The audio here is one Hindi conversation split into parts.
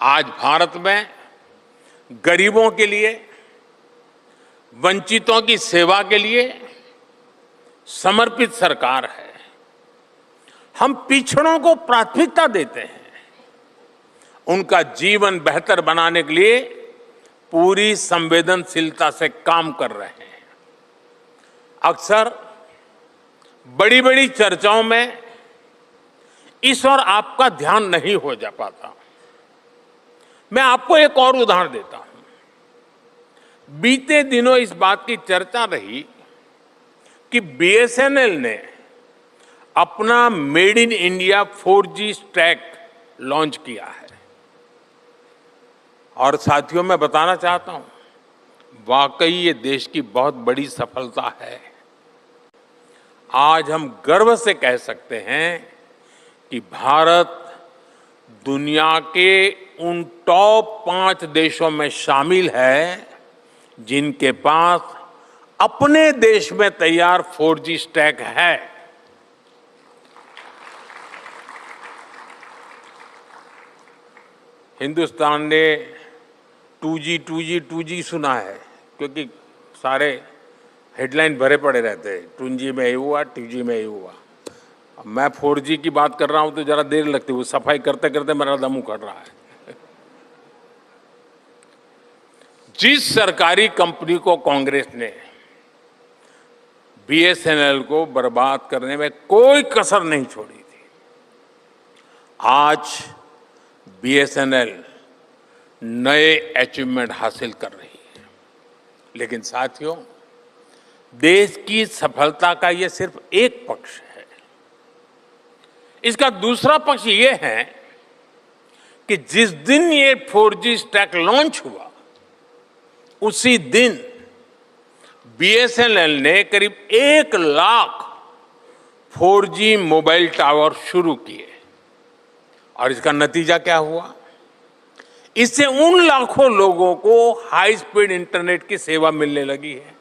आज भारत में गरीबों के लिए, वंचितों की सेवा के लिए समर्पित सरकार है। हम पिछड़ों को प्राथमिकता देते हैं। उनका जीवन बेहतर बनाने के लिए पूरी संवेदनशीलता से काम कर रहे हैं। अक्सर बड़ी बड़ी चर्चाओं में इस ओर आपका ध्यान नहीं हो जा पाता। मैं आपको एक और उदाहरण देता हूं। बीते दिनों इस बात की चर्चा रही कि बीएसएनएल ने अपना made in India 4G stack launch किया है। और साथियों, मैं बताना चाहता हूं, वाकई ये देश की बहुत बड़ी सफलता है। आज हम गर्व से कह सकते हैं कि भारत दुनिया के उन टॉप 5 देशों में शामिल है जिनके पास अपने देश में तैयार 4G स्टैक है। हिंदुस्तान ने 2G सुना है, क्योंकि सारे हेडलाइन भरे पड़े रहते हैं, 2G में ये हुआ, 2G में ये हुआ। अब मैं 4G की बात कर रहा हूं तो जरा देर लगती है, वो सफाई करते करते मेरा दम उखड़ रहा है। जिस सरकारी कंपनी को कांग्रेस ने बीएसएनएल को बर्बाद करने में कोई कसर नहीं छोड़ी थी, आज बीएसएनएल नए अचीवमेंट हासिल कर रही है। लेकिन साथियों, देश की सफलता का यह सिर्फ एक पक्ष है। इसका दूसरा पक्ष यह है कि जिस दिन ये 4G स्टैक लॉन्च हुआ, उसी दिन बीएसएनएल ने करीब 1 लाख 4G मोबाइल टावर शुरू किए। और इसका नतीजा क्या हुआ? इससे उन लाखों लोगों को हाई स्पीड इंटरनेट की सेवा मिलने लगी है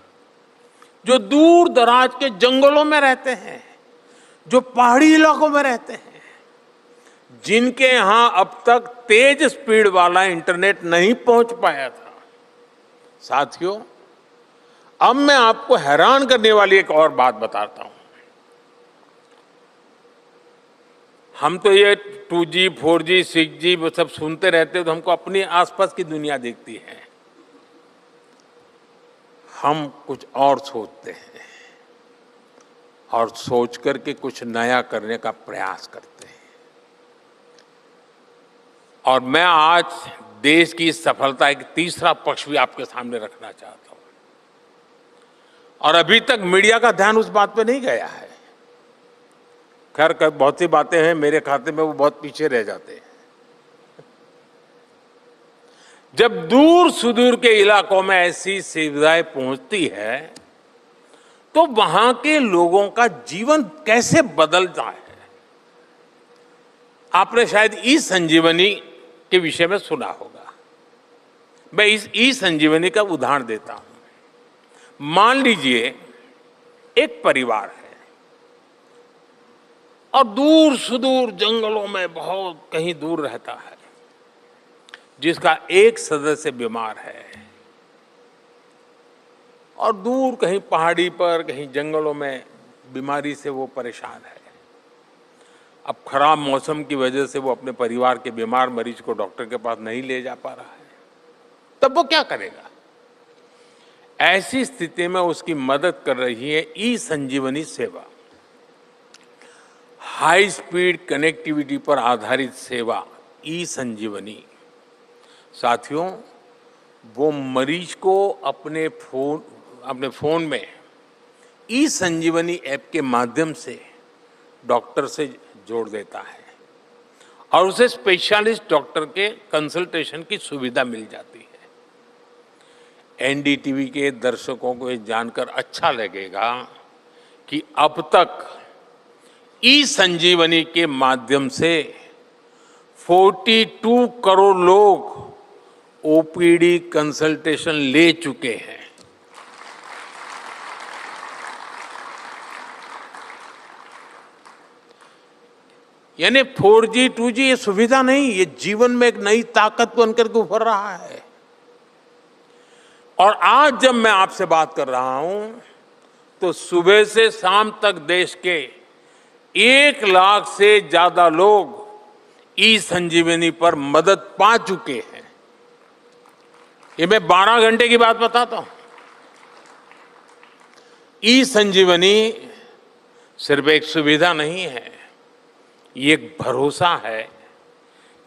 जो दूर दराज के जंगलों में रहते हैं, जो पहाड़ी इलाकों में रहते हैं, जिनके यहां अब तक तेज स्पीड वाला इंटरनेट नहीं पहुंच पाया था। साथियों, अब मैं आपको हैरान करने वाली एक और बात बताता हूं। हम तो ये 2G, 4G, 6G वो सब सुनते रहते हैं, तो हमको अपनी आसपास की दुनिया दिखती है। हम कुछ और सोचते हैं और सोच करके कुछ नया करने का प्रयास करते हैं। और मैं आज देश की सफलता एक तीसरा पक्ष भी आपके सामने रखना चाहता हूं। और अभी तक मीडिया का ध्यान उस बात पे नहीं गया है। खैर, बहुत सी बातें हैं मेरे खाते में, वो बहुत पीछे रह जाते हैं। जब दूर सुदूर के इलाकों में ऐसी सुविधाएं पहुंचती है तो वहां के लोगों का जीवन कैसे बदलता है। आपने शायद ई संजीवनी के विषय में सुना होगा। मैं इस ई संजीवनी का उदाहरण देता हूं। मान लीजिए एक परिवार है और दूर सुदूर जंगलों में बहुत कहीं दूर रहता है, जिसका एक सदस्य बीमार है और दूर कहीं पहाड़ी पर, कहीं जंगलों में बीमारी से वो परेशान है। अब खराब मौसम की वजह से वो अपने परिवार के बीमार मरीज को डॉक्टर के पास नहीं ले जा पा रहा है। तब वो क्या करेगा? ऐसी स्थिति में उसकी मदद कर रही है ई संजीवनी सेवा। हाई स्पीड कनेक्टिविटी पर आधारित सेवा ई संजीवनी। साथियों, वो मरीज को अपने फोन में ई संजीवनी ऐप के माध्यम से डॉक्टर से जोड़ देता है और उसे स्पेशलिस्ट डॉक्टर के कंसल्टेशन की सुविधा मिल जाती है। एनडीटीवी के दर्शकों को ये जानकर अच्छा लगेगा कि अब तक ई संजीवनी के माध्यम से 42 करोड़ लोग ओपीडी कंसल्टेशन ले चुके हैं। यानी 4G 2G ये सुविधा नहीं, ये जीवन में एक नई ताकत बनकर के उभर रहा है। और आज जब मैं आपसे बात कर रहा हूं तो सुबह से शाम तक देश के 1 लाख से ज्यादा लोग ई संजीवनी पर मदद पा चुके हैं। ये मैं 12 घंटे की बात बताता हूं। ई संजीवनी सिर्फ एक सुविधा नहीं है, ये एक भरोसा है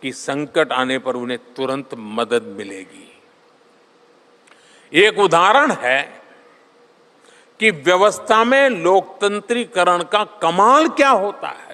कि संकट आने पर उन्हें तुरंत मदद मिलेगी। एक उदाहरण है कि व्यवस्था में लोकतंत्रीकरण का कमाल क्या होता है।